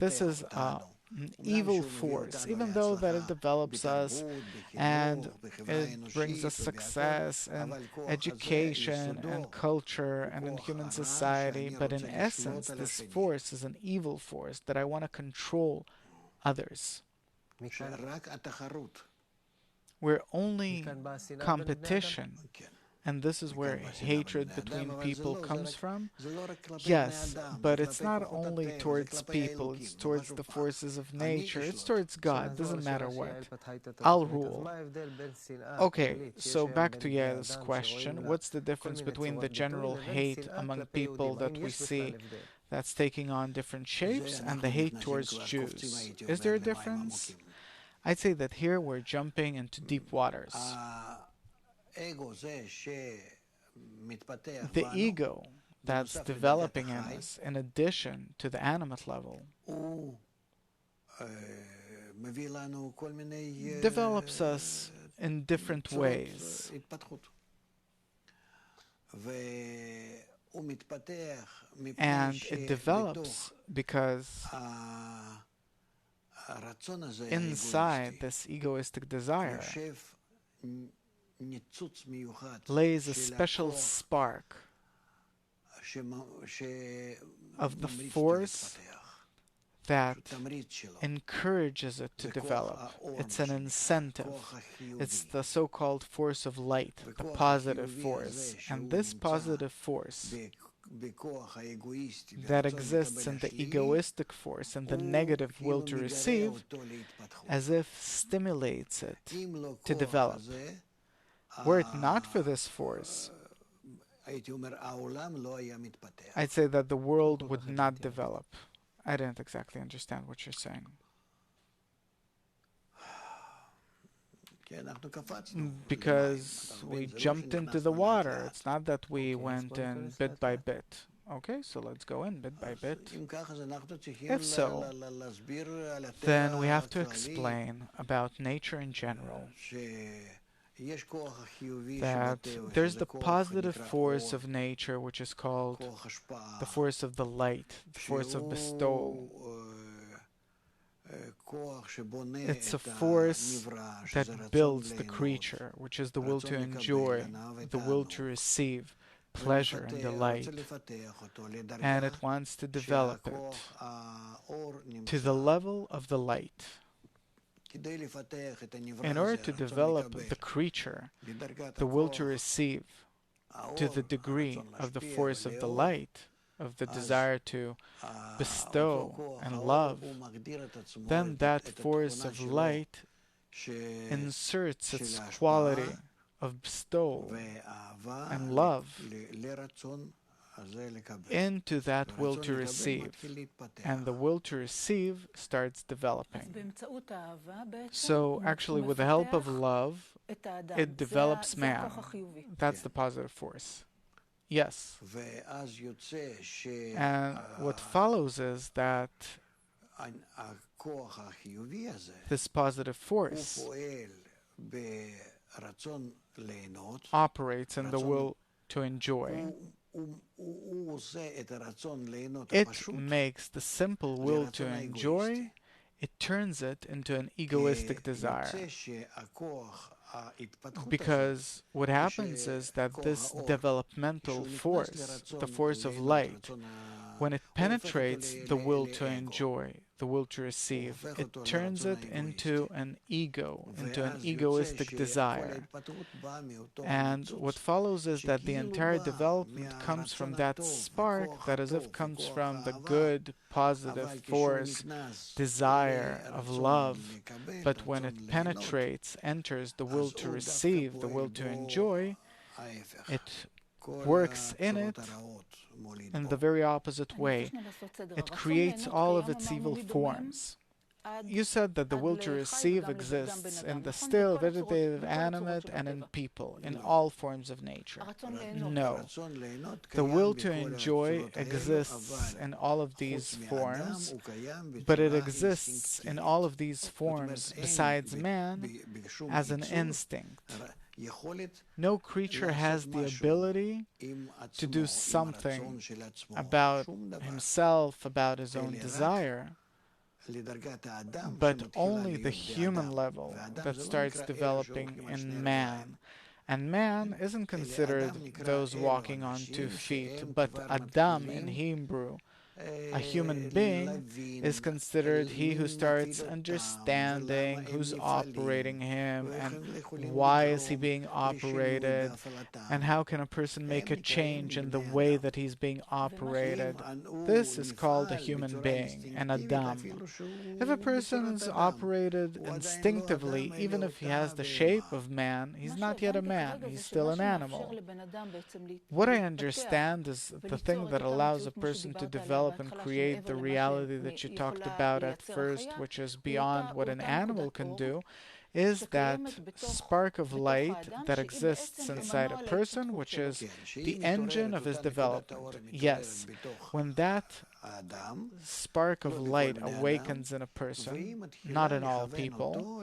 this is an evil force, even though that it develops us and it brings us success and education and culture and in human society. But in essence, this force is an evil force that I want to control others. We're only competition. And this is where hatred between people comes from. Yes, but it's not only towards people, it's towards the forces of nature, it's towards God, doesn't matter what. I'll rule. Okay, so back to Yael's question. What's the difference between the general hate among people that we see that's taking on different shapes and the hate towards Jews? Is there a difference? I'd say that here we're jumping into deep waters. The ego that's developing in us, in addition to the animate level, develops us in different ways. And it develops because inside this egoistic desire lays a special spark of the force that encourages it to develop. It's an incentive. It's the so-called force of light, the positive force. And this positive force that exists in the egoistic force and the negative will to receive, as if stimulates it to develop. Were it not for this force, I'd say that the world would not develop. I didn't exactly understand what you're saying. Because we jumped into the water. It's not that we went in bit by bit. Okay, so let's go in bit by bit. If so, then we have to explain about nature in general. That there's the positive force of nature, which is called the force of the light, the force of bestowal. It's a force that builds the creature, which is the will to enjoy, the will to receive pleasure and delight, and it wants to develop it to the level of the light. In order to develop the creature, the will to receive, to the degree of the force of the light, of the desire to bestow and love, then that force of light inserts its quality of bestowal and love into that will to receive, and the will to receive starts developing. So actually, with the help of love, it develops man. That's the positive force. Yes. And what follows is that this positive force operates in the will to enjoy. It makes the simple will to enjoy, it turns it into an egoistic desire. Because what happens is that this developmental force, the force of light, when it penetrates the will to enjoy, the will to receive, it turns it into an ego, into an egoistic desire. And what follows is that the entire development comes from that spark that as if comes from the good, positive force, desire of love. But when it penetrates, enters the will to receive, the will to enjoy, it works in it in the very opposite way. It creates all of its evil forms. You said that the will to receive exists in the still, vegetative, animate, and in people, in all forms of nature. No. The will to enjoy exists in all of these forms, but it exists in all of these forms besides man as an instinct. No creature has the ability to do something about himself, about his own desire, but only the human level that starts developing in man. And man isn't considered those walking on 2 feet, but Adam in Hebrew, a human being, is considered he who starts understanding who's operating him and why is he being operated and how can a person make a change in the way that he's being operated. This is called a human being, an Adam. If a person is operated instinctively, even if he has the shape of man, he's not yet a man, he's still an animal. What I understand is the thing that allows a person to develop and create the reality that you talked about at first, which is beyond what an animal can do, is that spark of light that exists inside a person, which is the engine of his development. Yes, when that spark of light awakens in a person, not in all people,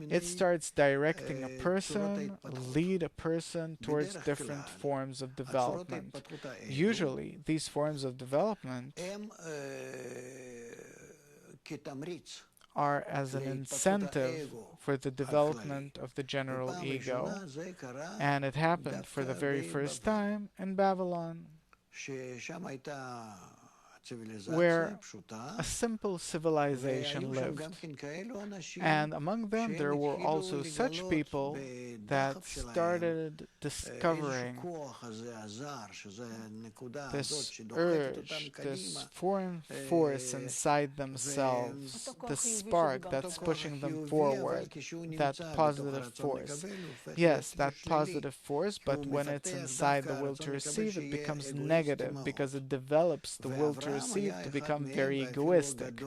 it starts directing a person, lead a person towards different forms of development. Usually, these forms of development are as an incentive for the development of the general ego, and it happened for the very first time in Babylon, where a simple civilization lived. And among them there were also such people that started discovering this urge, this foreign force inside themselves, the spark that's pushing them forward, that positive force. Yes, that positive force, but when it's inside the will to receive, it becomes negative because it develops the will to receive to become very egoistic.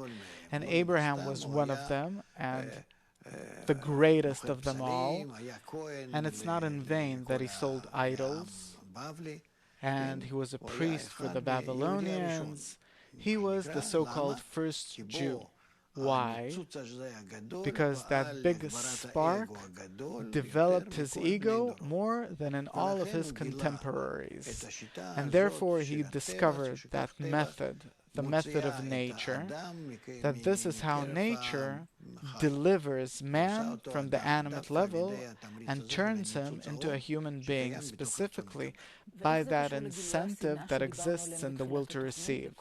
And Abraham was one of them, and the greatest of them all. And it's not in vain that he sold idols, and he was a priest for the Babylonians. He was the so-called first Jew. Why? Because that big spark developed his ego more than in all of his contemporaries. And therefore he discovered that method, the method of nature, that this is how nature delivers man from the animate level and turns him into a human being, specifically by that incentive that exists in the will to receive.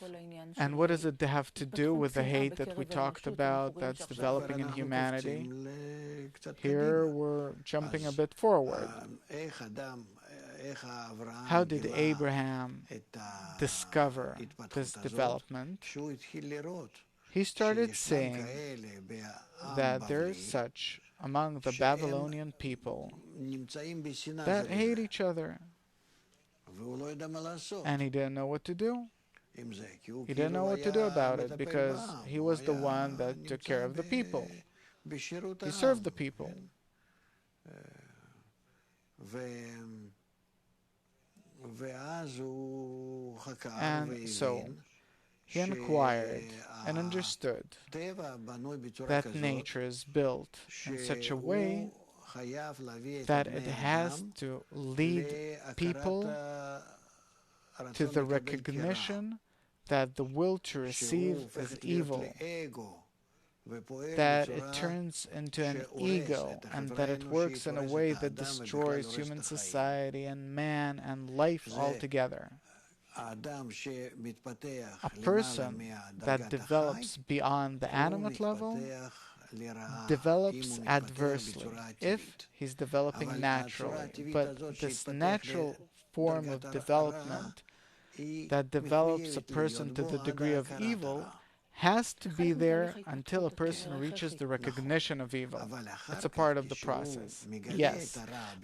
And what does it have to do with the hate that we talked about that's developing in humanity? Here we're jumping a bit forward. How did Abraham discover this development? He started saying that there's such among the Babylonian people that hate each other, and he didn't know what to do. He didn't know what to do about it because he was the one that took care of the people. He served the people. And so he inquired and understood that nature is built in such a way that it has to lead people to the recognition that the will to receive is evil, that it turns into an ego, and that it works in a way that destroys human society and man and life altogether. A person that develops beyond the animate level develops adversely if he's developing naturally. But this natural form of development that develops a person to the degree of evil has to be there until a person reaches the recognition of evil. It's a part of the process. Yes,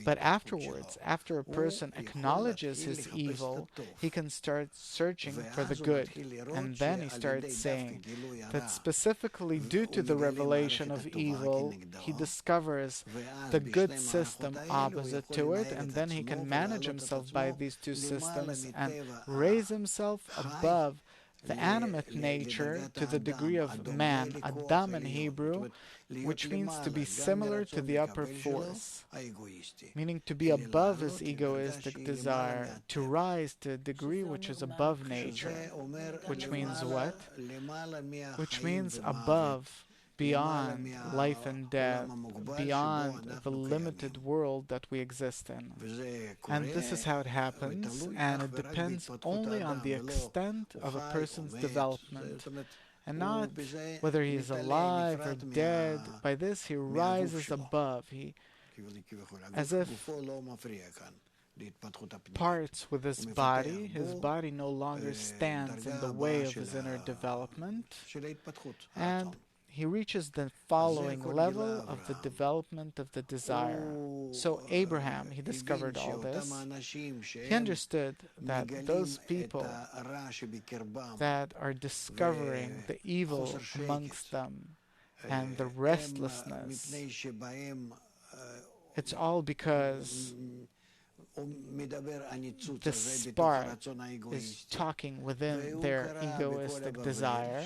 but afterwards, after a person acknowledges his evil, he can start searching for the good. And then he starts saying that specifically due to the revelation of evil, he discovers the good system opposite to it, and then he can manage himself by these two systems and raise himself above the animate nature to the degree of man, Adam in Hebrew, which means to be similar to the upper force, meaning to be above his egoistic desire, to rise to a degree which is above nature, which means what? Which means above, beyond life and death, beyond the limited world that we exist in. And this is how it happens, and it depends only on the extent of a person's development, and not whether he is alive or dead. By this he rises above, he as if parts with his body no longer stands in the way of his inner development, and he reaches the following level of the development of the desire. So Abraham, he discovered all this. He understood that those people that are discovering the evil amongst them and the restlessness, it's all because the spark is talking within their egoistic desire,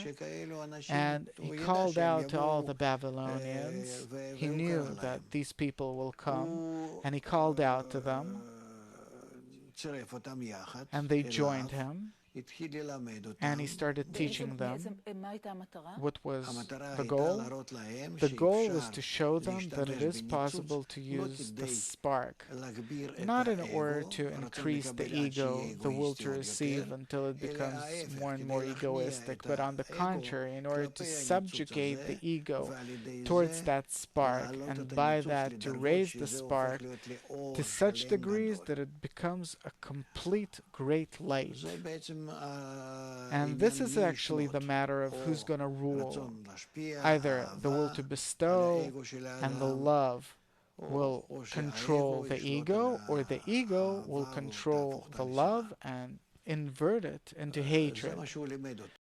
and he called out to all the Babylonians. He knew that these people will come, and he called out to them, and they joined him, and he started teaching them. What was the goal? The goal was to show them that it is possible to use the spark, not in order to increase the ego, the will to receive until it becomes more and more egoistic, but on the contrary, in order to subjugate the ego towards that spark, and by that to raise the spark to such degrees that it becomes a complete great light. And this is actually the matter of who's going to rule. Either the will to bestow and the love will control the ego, or the ego will control the love and invert it into hatred.